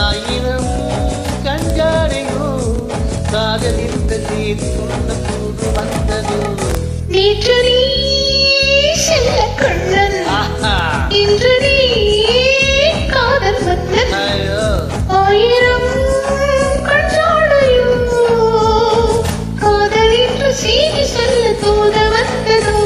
ஆயிரம் கஞ்சாடையோ காதலில் நீர் சொன்ன போது வந்ததோ நேற்று நீ செல்ல கண்ணன் இன்று நீ காதல் மன்னன் ஆயிரம் கஞ்சாடையோ காதலின்று செய்தி சொல்ல தோத வந்ததோ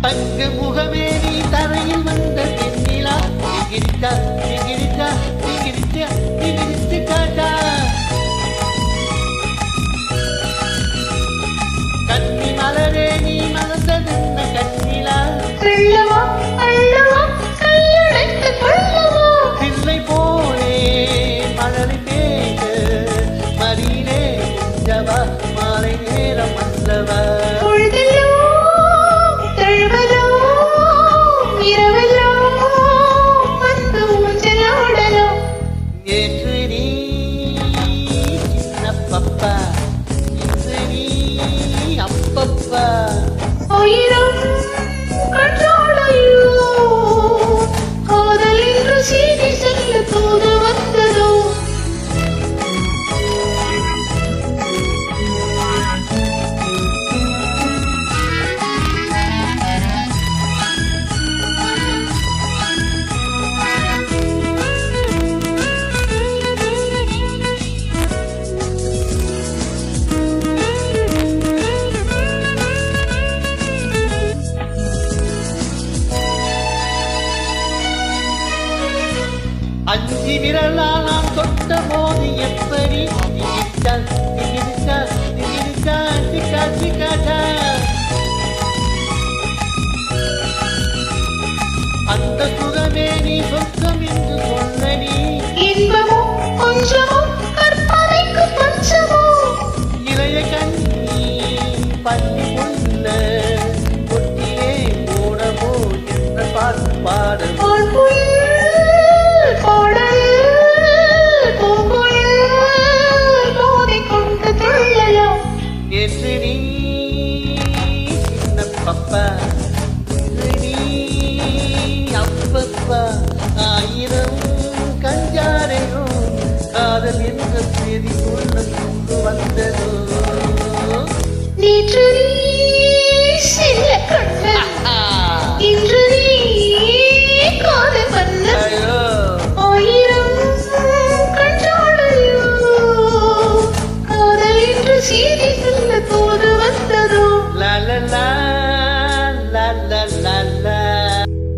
தங்க முகமே நீ தரையில் வந்த பெண்ணிலா திகிரிச்சா திகிரிச்சா திகிரிச்சா திகிரிச்சு காட்டா கண்ணி மலரே நீ மலர்ந்ததென்ன கண்ணிலா அள்ளவா அள்ளவா கையடைத்து கொள்ளவா பிள்ளை போலே மலரை பேச மறியிலே ஜவா மாலை நேரம் அல்லவா நேற்று நீ சின்ன பப்பா இன்று நீ அப்பப்பா ஆயிரம் கற்றாழையோ காதல் என்று செய்தி செல்ல தோது வந்ததோ அஞ்சு விரலால் நான் தொட்ட போது எப்படி திகிரிச்சா திகிரிச்சா திகிரிச்சா சிக்கா சிக்காட்டா அந்த